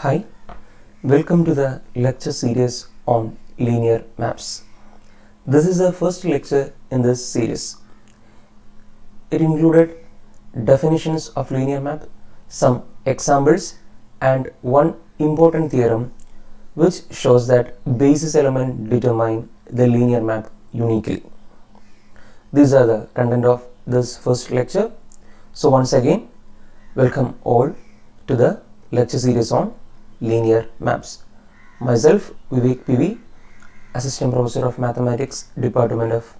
Hi, welcome to the lecture series on linear maps. This is the first lecture in this series. It included definitions of linear map, some examples, and one important theorem which shows that basis element determine the linear map uniquely. These are the content of this first lecture. So once again, welcome all to the lecture series on linear maps. Myself, Vivek PV, Assistant Professor of Mathematics, Department of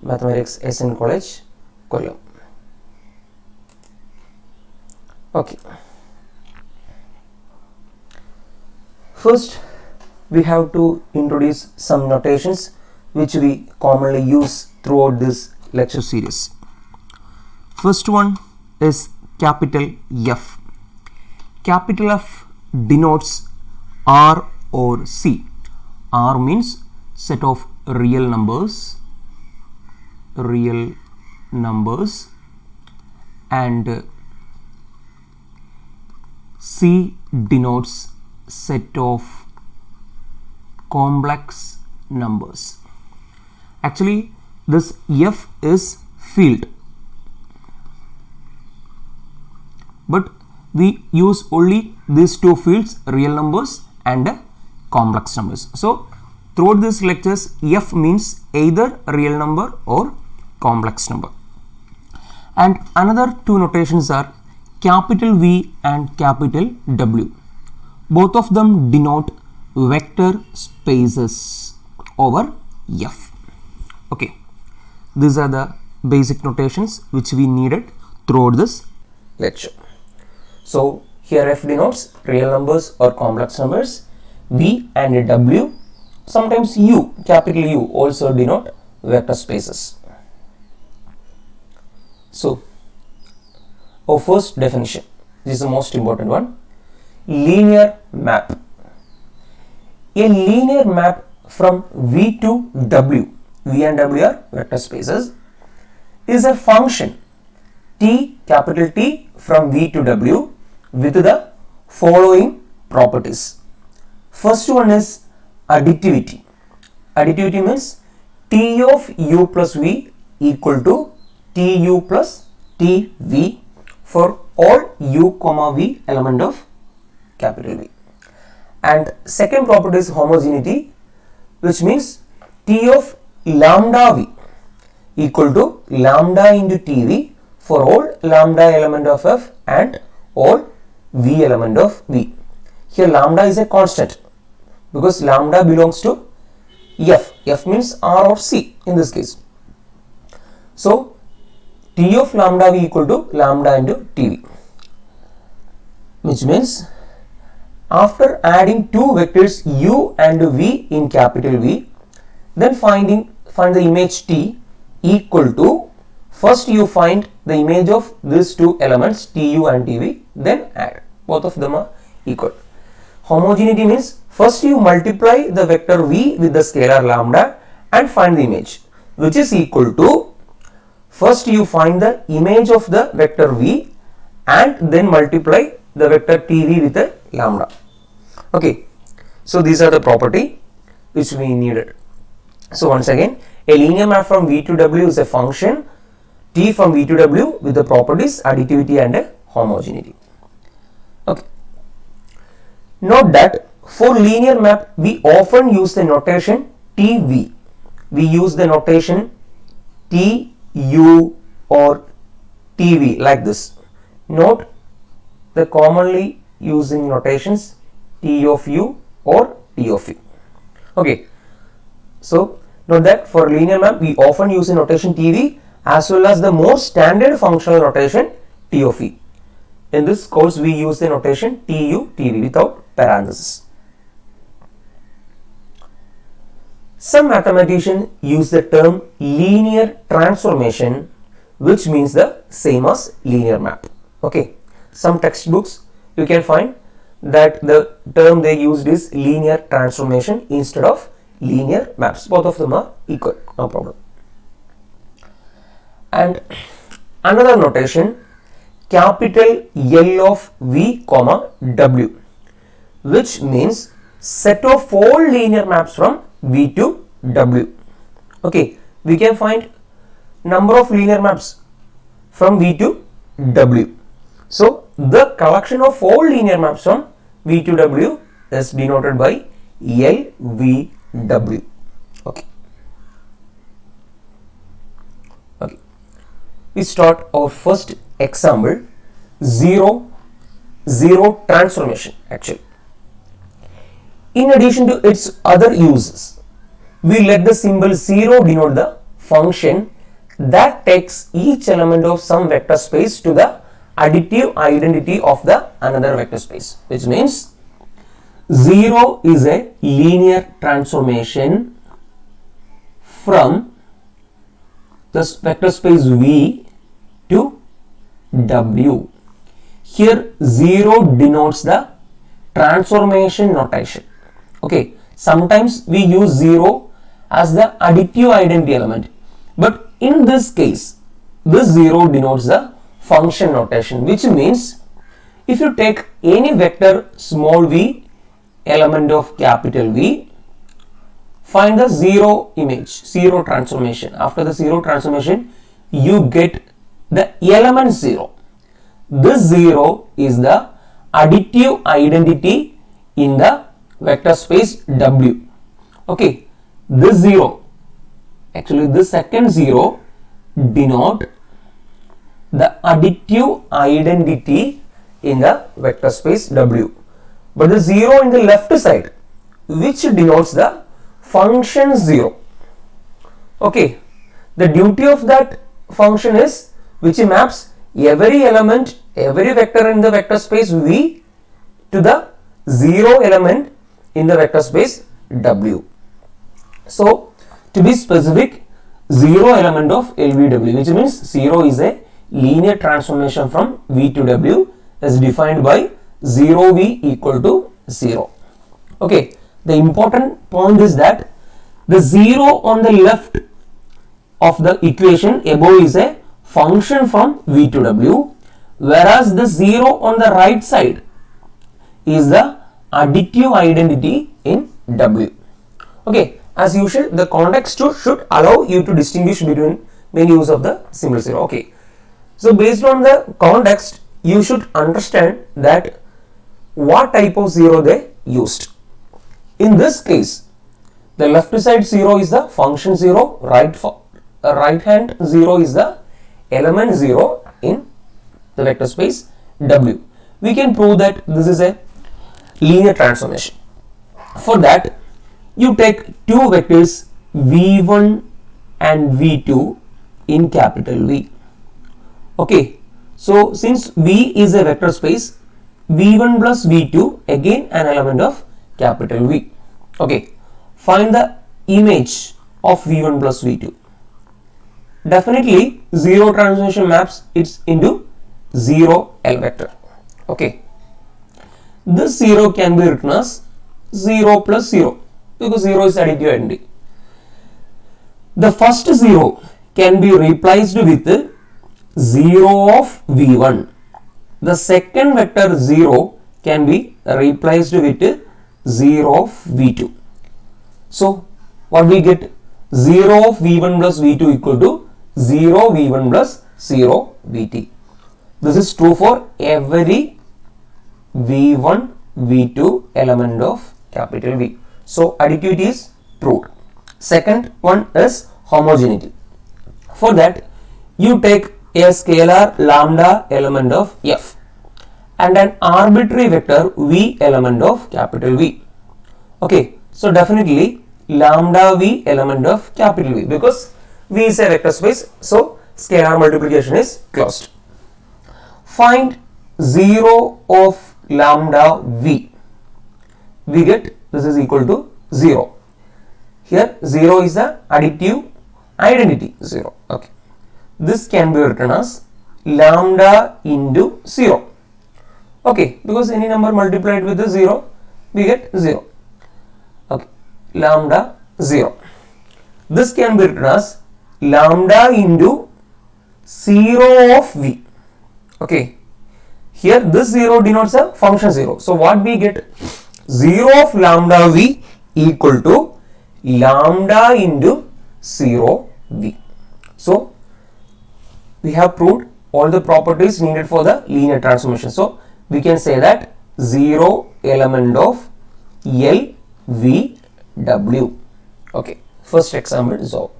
Mathematics, SN College, Kollam. Okay. First, we have to introduce some notations which we commonly use throughout this lecture series. First one is capital F. Capital F denotes R or C. R means set of real numbers, and C denotes set of complex numbers. Actually, this F is field, but we use only these two fields, real numbers and complex numbers. So throughout these lectures, F means either real number or complex number. And another two notations are capital V and capital W. Both of them denote vector spaces over F. Okay, these are the basic notations which we needed throughout this lecture. So here F denotes real numbers or complex numbers, V and W, sometimes U, capital U, also denote vector spaces. So our first definition, this is the most important one, linear map. A linear map from V to W, V and W are vector spaces, is a function T, capital T, from V to W with the following properties. First one is additivity. Additivity means T of U plus V equal to Tu plus Tv for all U comma V element of capital V. And second property is homogeneity, which means T of lambda V equal to lambda into Tv for all lambda element of F and all V element of V. Here lambda is a constant because lambda belongs to F. F means R or C in this case. So T of lambda V equal to lambda into Tv, which means after adding two vectors U and V in capital V, then find the image T equal to, first you find the image of these two elements Tu and Tv, then add. Both of them are equal. Homogeneity means first you multiply the vector V with the scalar lambda and find the image, which is equal to, first you find the image of the vector V and then multiply the vector Tv with the lambda. Okay, so these are the property which we needed. So once again, a linear map from V to W is a function T from V to W with the properties additivity and homogeneity. Okay. Note that for linear map we often use the notation TV. We use the notation TU or TV like this. Note the commonly using notations T of U or T of U. Okay. So note that for linear map we often use the notation TV as well as the more standard functional notation T of E. In this course we use the notation TU TV without parenthesis. Some mathematicians use the term linear transformation, which means the same as linear map. Okay, some textbooks you can find that the term they used is linear transformation instead of linear maps. Both of them are equal, no problem. And another notation, capital L of V comma W, which means set of all linear maps from V to W. Okay, we can find number of linear maps from V to W. So the collection of all linear maps from V to W is denoted by LVW. Okay. Okay. We start our first example, zero transformation actually. In addition to its other uses, we let the symbol 0 denote the function that takes each element of some vector space to the additive identity of the another vector space, which means 0 is a linear transformation from the vector space V to W. Here 0 denotes the transformation notation. Okay, sometimes we use 0 as the additive identity element, but in this case this 0 denotes the function notation, which means if you take any vector small v element of capital V, find the 0 image, 0 transformation. After the 0 transformation, you get the element 0. This 0 is the additive identity in the vector space W. Okay, this 0, actually this second 0 denote the additive identity in the vector space W. But the 0 in the left side, which denotes the function 0. Okay, the duty of that function is which maps every element, every vector in the vector space V to the 0 element in the vector space W. So to be specific, 0 element of LVW, which means 0 is a linear transformation from V to W, is defined by 0V equal to 0. Okay, the important point is that the 0 on the left of the equation above is a function from V to W, whereas the 0 on the right side is the additive identity in W. Okay, as usual, the context should allow you to distinguish between many use of the symbol 0. Okay, so based on the context, you should understand that what type of 0 they used. In this case, the left side 0 is the function 0, right hand 0 is the element 0 in the vector space W. We can prove that this is a linear transformation. For that, you take two vectors V1 and V2 in capital V. Okay, so since V is a vector space, V1 plus V2 again an element of capital V. Okay, find the image of V1 plus V2. Definitely 0 transformation maps it into 0 L vector. Okay, this 0 can be written as 0 plus 0 because 0 is additive identity. The first 0 can be replaced with 0 of V1. The second vector 0 can be replaced with 0 of V2. So what we get? 0 of V1 plus V2 equal to 0 V1 plus 0 VT. This is true for every V1 V2 element of capital V. So additivity is proved. Second one is homogeneity. For that, you take a scalar lambda element of F and an arbitrary vector V element of capital V. Okay, so definitely lambda V element of capital V, because V is a vector space, so scalar multiplication is closed. Find 0 of lambda V. We get this is equal to 0. Here 0 is the additive identity 0. Okay, this can be written as lambda into 0. Okay, because any number multiplied with the 0, we get 0. Okay, lambda 0. This can be written as lambda into 0 of V. Okay, Here this 0 denotes a function 0. So what we get? 0 of lambda v equal to lambda into 0 v. So we have proved all the properties needed for the linear transformation. So we can say that 0 element of L V W. Okay, first example is solved.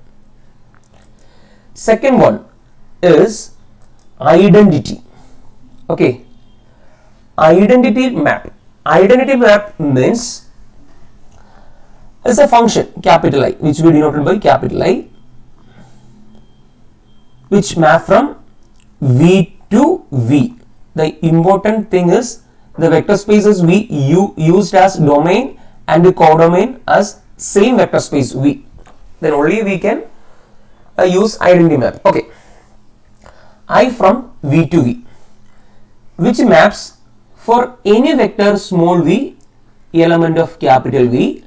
Second one is identity. Okay, identity map. Identity map means it's a function capital I, which we denoted by capital I, which map from V to V. The important thing is the vector spaces V used as domain and the codomain as same vector space V. Then only we can use identity map. Okay, I from V to V, which maps for any vector small v element of capital V.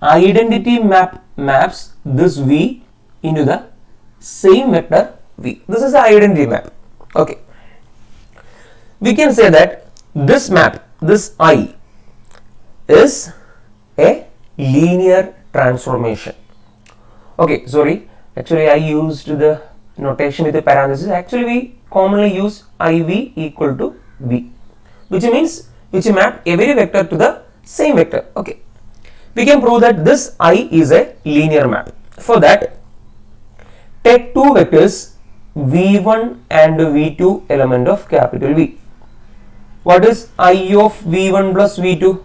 Identity map maps this V into the same vector V. This is the identity map. Okay, we can say that this map, this I, is a linear transformation. Okay, sorry, actually I used the notation with the parenthesis. Actually we commonly use IV equal to V, which means which map every vector to the same vector. Okay, we can prove that this I is a linear map. For that, take two vectors V1 and V2 element of capital V. What is I of V1 plus V2?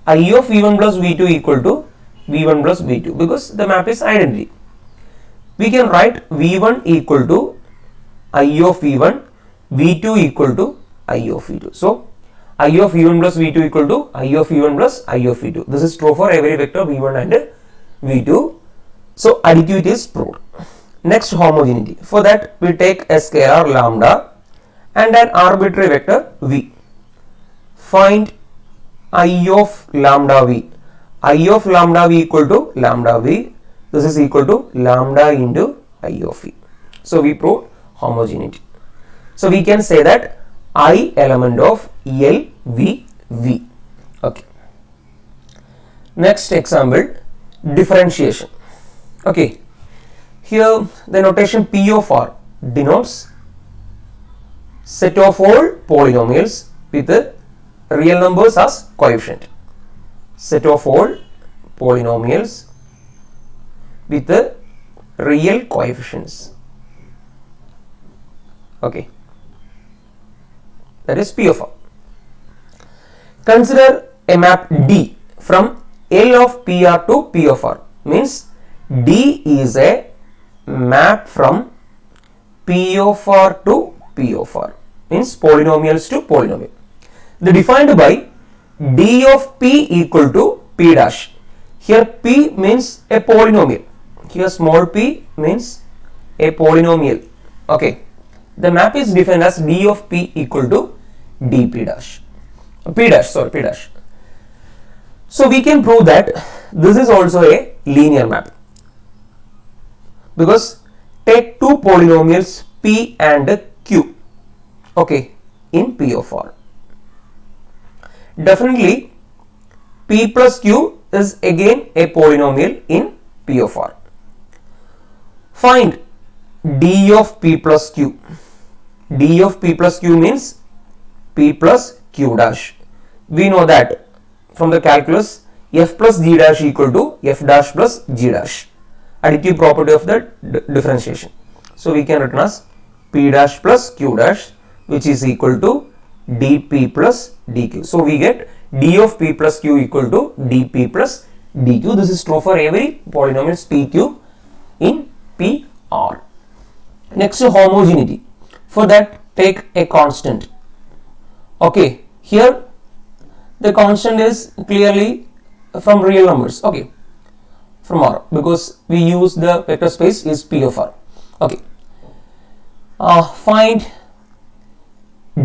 I of V1 plus V2 equal to V1 plus V2, because the map is identity. We can write V1 equal to I of V1, V2 equal to I of V2. So I of V1 plus V2 equal to I of V1 plus I of V2. This is true for every vector V1 and V2. So additivity is proved. Next, homogeneity. For that we take a scalar lambda and an arbitrary vector V. Find I of lambda V. I of lambda V equal to lambda V. This is equal to lambda into I of V. So we proved homogeneity. So we can say that I element of L V V. Okay. Next example, differentiation. Okay. Here the notation P of R denotes set of all polynomials with real numbers as coefficient. Set of all polynomials with real coefficients. Okay, that is P of R. Consider a map D from L of PR to P of R. Means D is a map from P of R to P of R. Means polynomials to polynomial. They defined by D of P equal to P dash. Here P means a polynomial. Here small p means a polynomial. Okay. The map is defined as D of P equal to dP dash. P dash. So we can prove that this is also a linear map, because take two polynomials P and Q. Okay, in P of R. Definitely P plus Q is again a polynomial in P of R. Find D of P plus Q. D of P plus Q means P plus Q dash. We know that from the calculus F plus G dash equal to F dash plus G dash. Additive property of the differentiation. So we can write as P dash plus Q dash, which is equal to dP plus dQ. So we get D of P plus Q equal to dP plus dQ. This is true for every polynomials PQ in PR. Next, homogeneity. For that, take a constant. Okay, here the constant is clearly from real numbers. Okay, from R, because we use the vector space is P of R. Okay, find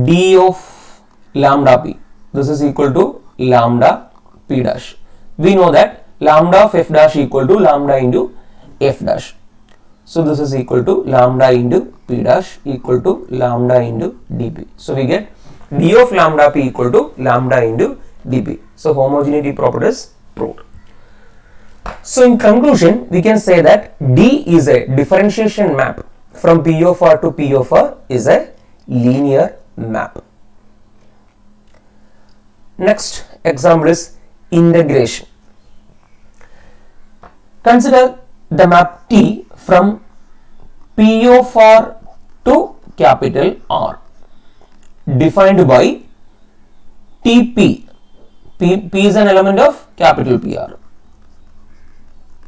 D of lambda P. This is equal to lambda P dash. We know that lambda of F dash equal to lambda into F dash. So this is equal to lambda into P dash equal to lambda into dP. So we get d of lambda p equal to lambda into dp. So homogeneity property is proved. So in conclusion, we can say that D is a differentiation map from P of R to P of R is a linear map. Next example is integration. Consider the map T from P of R to capital R defined by TP. P is an element of capital PR.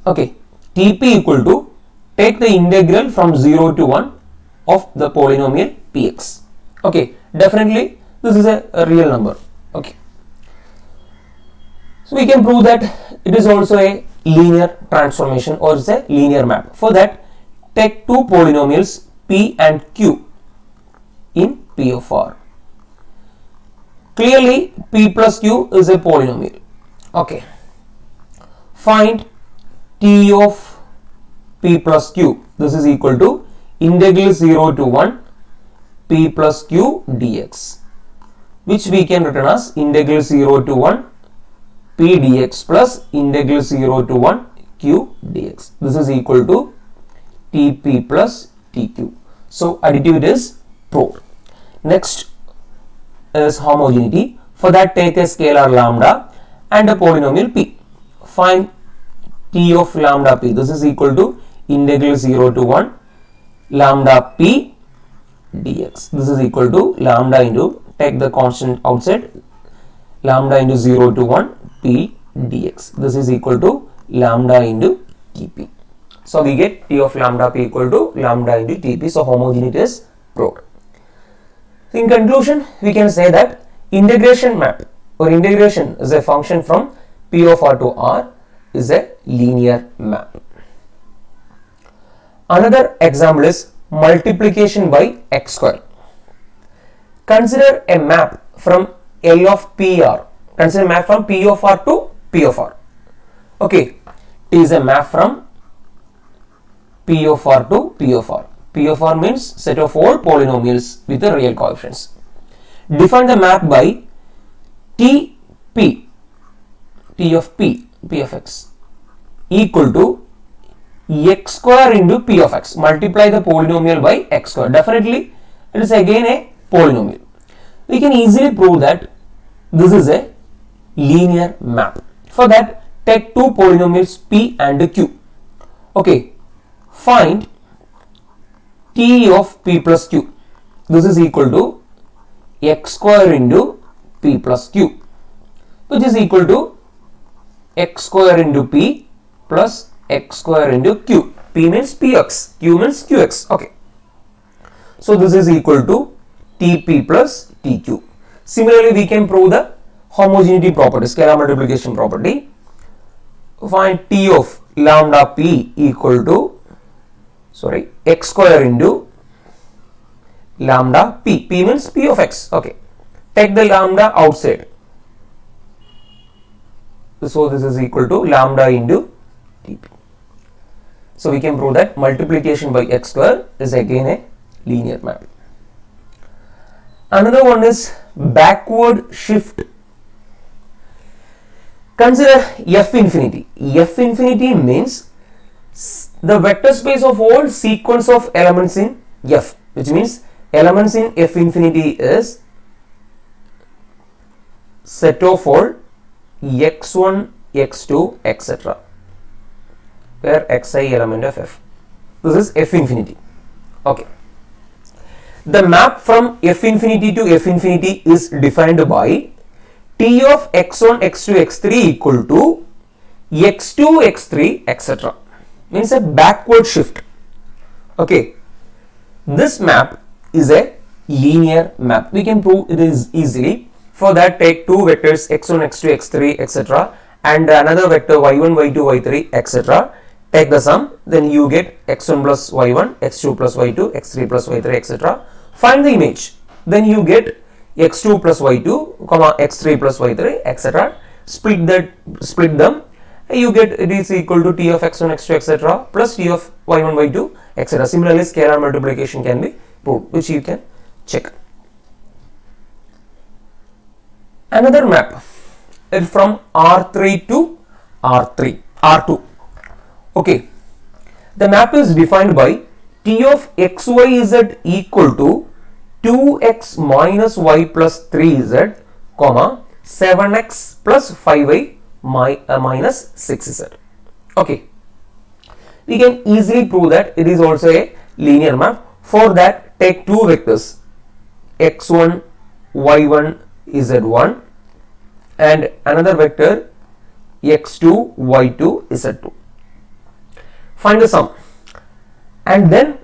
Okay, Tp equal to, take the integral from 0 to 1 of the polynomial Px. Okay, definitely this is a real number. Okay, so we can prove that it is also a linear transformation or is a linear map. For that, take two polynomials P and Q in P of R. Clearly P plus Q is a polynomial. Okay, find T of P plus Q. This is equal to integral 0 to 1 P plus Q dx, which we can written as integral 0 to 1 P dx plus integral 0 to 1 Q dx. This is equal to Tp plus Tq. So additivity is proved. Next is homogeneity. For that, take a scalar lambda and a polynomial p. Find T of lambda p. This is equal to integral 0 to 1 lambda p dx. This is equal to lambda into, take the constant outside, lambda into 0 to 1 p dx. This is equal to lambda into Tp. So we get T of lambda p equal to lambda into Tp. So homogeneity is proved. In conclusion, we can say that integration map or integration is a function from P of R to R is a linear map. Another example is multiplication by x square. Consider a map from L of PR. Consider a map from P of R to P of R. Okay, it is a map from P of R to P of R. P of R means set of all polynomials with the real coefficients. Define the map by TP, T of P, P of x equal to x square into P of x. Multiply the polynomial by x square. Definitely it is again a polynomial. We can easily prove that this is a linear map. For that, take two polynomials P and Q. Okay, find T of P plus Q. This is equal to x square into P plus Q, which is equal to x square into P plus x square into Q. P means Px, Q means Qx. Okay, so this is equal to Tp plus Tq. Similarly, we can prove the homogeneity property, scalar multiplication property. Find T of lambda P equal to, x square into lambda P. P means P of x. Okay, take the lambda outside. So this is equal to lambda into Tp. So we can prove that multiplication by x square is again a linear map. Another one is backward shift. Consider F infinity. F infinity means the vector space of all sequence of elements in F, which means elements in F infinity is set of all x1, x2, etc., where xi element of F. This is F infinity. Okay. The map from F infinity to F infinity is defined by T of x1, x2, x3 equal to x2, x3, etc. Means a backward shift. Okay. This map is a linear map. We can prove it is easily. For that, take two vectors x1, x2, x3, etc. and another vector y1, y2, y3, etc. Take the sum, then you get x1 plus y1, x2 plus y2, x3 plus y3, etc. Find the image, then you get x2 plus y2, x3 plus y3, etc. Split them, you get it is equal to T of x1, x2, etc. plus T of y1, y2, etc. Similarly, scalar multiplication can be proved, which you can check. Another map is from R3 to R2. Okay, the map is defined by T of xyz equal to 2x minus y plus 3z, comma 7x plus 5y minus 6z. Okay, we can easily prove that it is also a linear map. For that, take two vectors x1 y1 z1 and another vector x2 y2 z2. Find the sum and then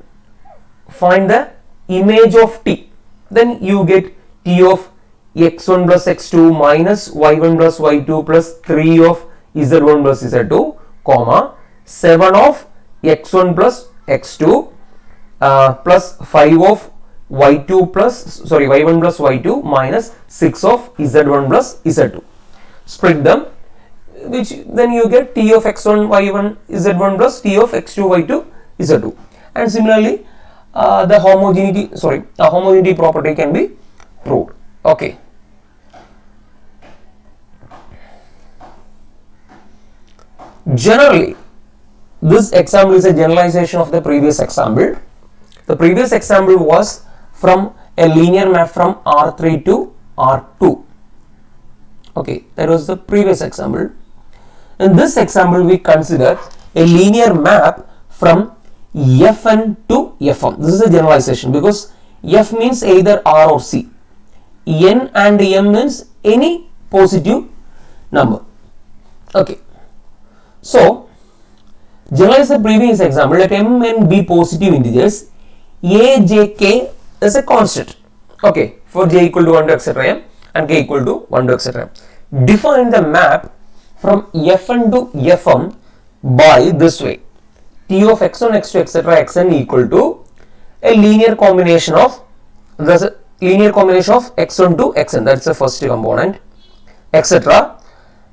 find the image of t. Then you get t of x1 plus x2 minus y1 plus y2 plus 3 of z1 plus z2, comma 7 of x1 plus x2 plus 5 of y1 plus y2 minus 6 of z1 plus z2. Split them, which then you get t of x1 y1 z1 plus t of x2 y2 z2. And similarly the homogeneity property can be proved. Okay, generally this example is a generalization of the previous example. The previous example was from a linear map from R3 to R2. Okay, that was the previous example. In this example, we consider a linear map from Fn to Fm. This is a generalization because F means either R or C. N and M means any positive number. Okay, so generalize the previous example. Let M and B positive integers. A, J, K is a constant. Okay, for J equal to 1 to etc. M and K equal to 1 to etc. Define the map from Fn to Fm by this way: T of x1, x2, etc. xn equal to a linear combination of x1 to xn. That's the first component, etc.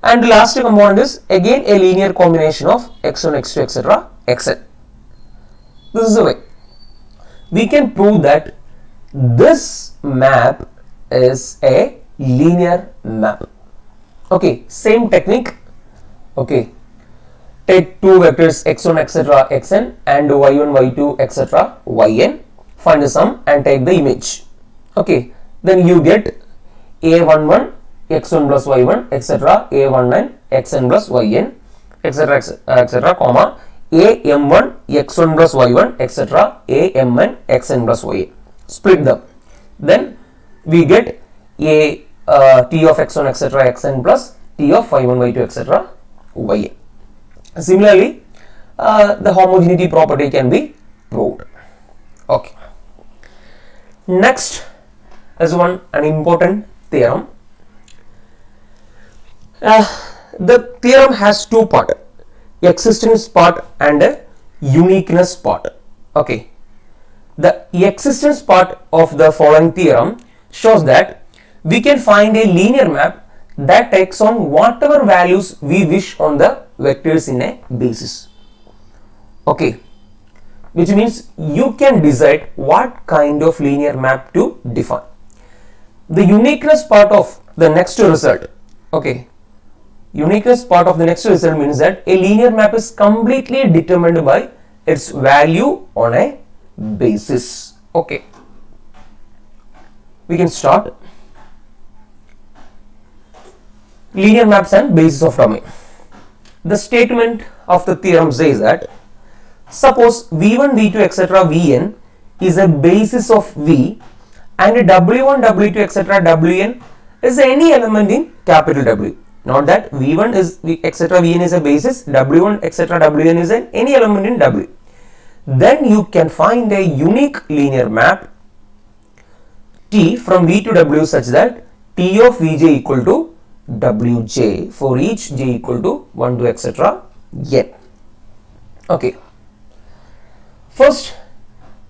And the last component is again a linear combination of x1, x2, etc. xn. This is the way we can prove that this map is a linear map. Okay, same technique. Okay, take two vectors x1 etc. xn and y1 y2 etc. yn, find the sum and take the image. Okay, then you get a11 x1 plus y1 etc. a19 xn plus yn etc. etc. comma am1 x1 plus y1 etc. amn xn plus yn. Split them, then we get a t of x1 etc. xn plus t of y1 y2 etc. yn. Similarly, the homogeneity property can be proved. Okay, next is an important theorem. The theorem has two parts, existence part and a uniqueness part. Okay, the existence part of the following theorem shows that we can find a linear map that takes on whatever values we wish on the vectors in a basis. Okay, which means you can decide what kind of linear map to define. The uniqueness part of the next result. Okay, uniqueness part of the next result means that a linear map is completely determined by its value on a basis. Okay, we can start. Linear maps and basis of domain. The statement of the theorem says that suppose v1, v2 etc. vn is a basis of v and w1, w2 etc. wn is any element in capital W. Not that v1 is etc. vn is a basis, w1 etc. wn is any element in W. Then you can find a unique linear map T from v to w such that T of vj equal to wj for each j equal to 1 to etc. n. Okay, first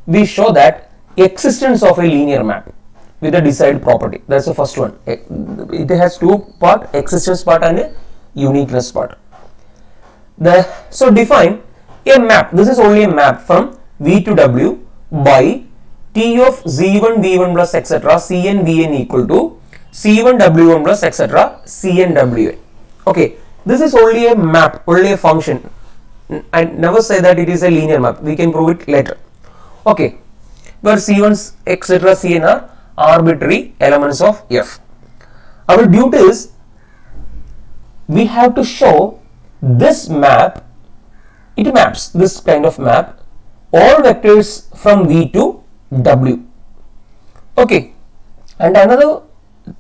we show that existence of a linear map with a desired property. That's the first one. It has two parts, existence part and a uniqueness part. So define a map. This is only a map from v to w by T of z1 v1 plus etc. cn vn equal to C1 W1 plus etc. Cn Wn. Okay, this is only a map, only a function. I never say that it is a linear map. We can prove it later. Okay, where C1 etc. Cn are arbitrary elements of F. Our duty is we have to show this map. It maps this kind of map all vectors from V to W. Okay, and another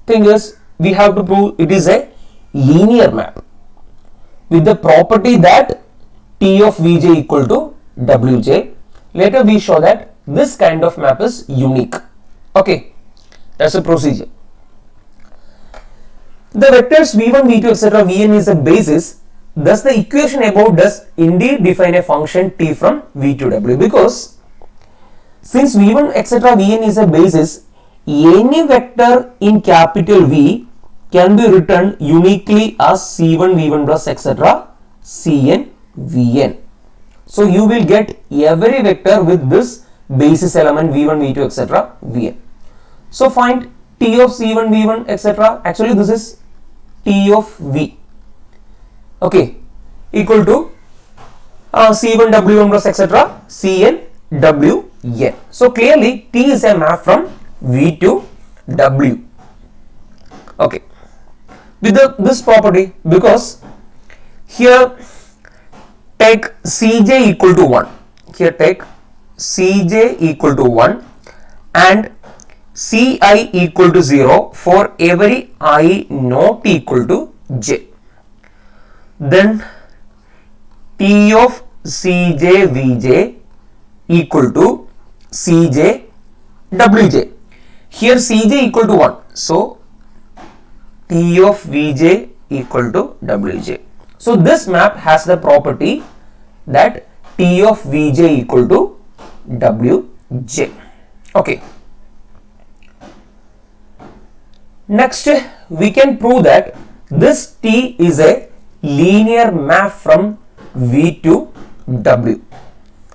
thing is we have to prove it is a linear map with the property that T of Vj equal to Wj. Later we show that this kind of map is unique. Okay, that's the procedure. The vectors V1, V2, etc. Vn is a basis. Thus the equation above does indeed define a function T from V to W, because since V1 etc. Vn is a basis, any vector in capital V can be written uniquely as C1 V1 plus etc. Cn Vn. So you will get every vector with this basis element V1, V2, etc. Vn. So find T of C1 V1 etc. Actually this is T of V. Okay, equal to C1 W1 plus etc. Cn Wn. So clearly T is a map from V to W. Okay, with this property, because here take Cj equal to 1. Here take Cj equal to 1 and Ci equal to 0 for every I not equal to j. Then T of Cj Vj equal to Cj Wj. Here Cj equal to 1. So T of Vj equal to Wj. So this map has the property that T of Vj equal to Wj. Okay. Next, we can prove that this T is a linear map from V to W.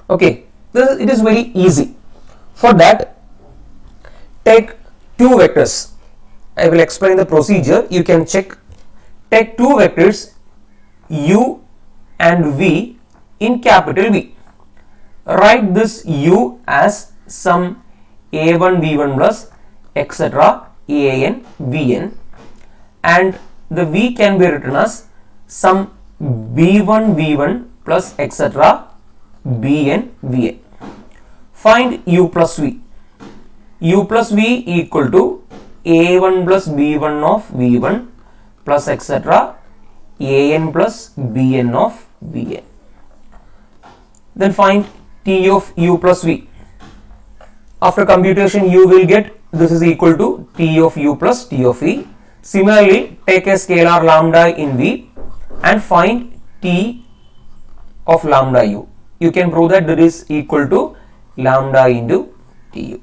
Okay, it is very easy. For that, take two vectors. I will explain the procedure. You can check. Take two vectors U and V in capital V. Write this U as some A1 V1 plus etc. An Vn, and the V can be written as some B1 V1 plus etc. Bn Vn. Find U plus V. U plus V equal to A1 plus B1 of V1 plus etc. An plus Bn of Vn. Then find T of U plus V. After computation, you will get this is equal to T of U plus T of V. Similarly, take a scalar lambda in V and find T of lambda U. You can prove that that is equal to lambda into Tu.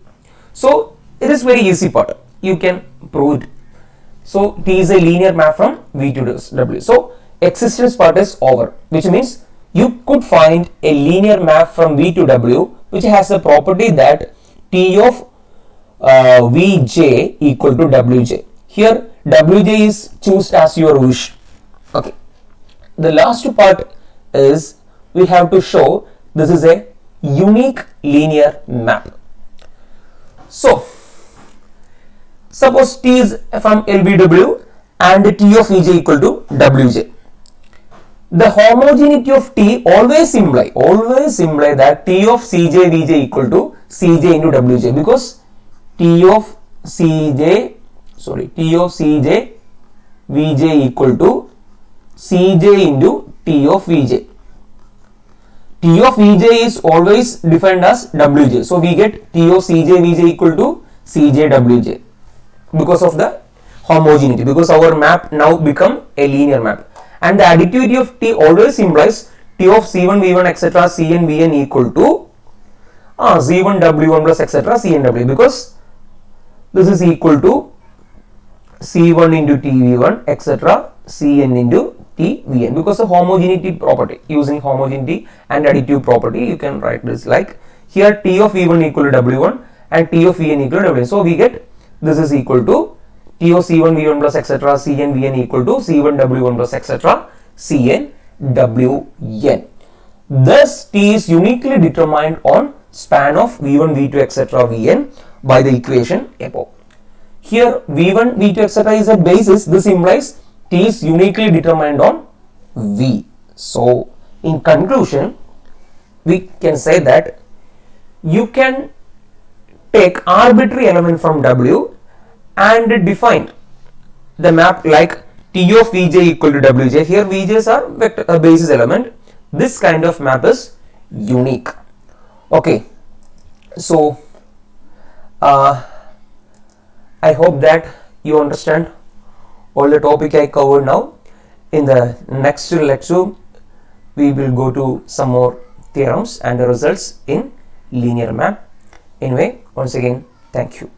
So it is very easy part. You can prove it. So T is a linear map from V to W. So existence part is over, which means you could find a linear map from V to W which has the property that T of Vj equal to Wj. Here Wj is choose as your wish. Okay. The last part is we have to show this is a unique linear map. So suppose T is from LBW and T of Vj equal to Wj. The homogeneity of T always imply that T of Cj Vj equal to Cj into Wj, because T of Cj Vj equal to Cj into T of Vj. T of Vj is always defined as Wj. So we get T of Cj Vj equal to Cj Wj because of the homogeneity, because our map now become a linear map. And the additivity of T always implies T of C1 V1 etc. Cn Vn equal to C1 W1 plus etc. Cn W, because this is equal to C1 into TV1 etc. Cn into Tvn, because of homogeneity property. Using homogeneity and additive property, you can write this like here T of V1 equal to W1 and T of Vn equal to W. So we get this is equal to T of C1 V1 plus etc. Cn Vn equal to C1 W1 plus etc. Cn Wn. Thus T is uniquely determined on span of V1 V2 etc. Vn by the equation above. Here V1 V2 etc. is a basis. This implies T is uniquely determined on V. So in conclusion, we can say that you can take arbitrary element from W and define the map like T of Vj equal to Wj. Here Vj's are vector, a basis element. This kind of map is unique. Okay, so I hope that you understand all the topic I covered now. In the next lecture, we will go to some more theorems and the results in linear map. Anyway, once again, thank you.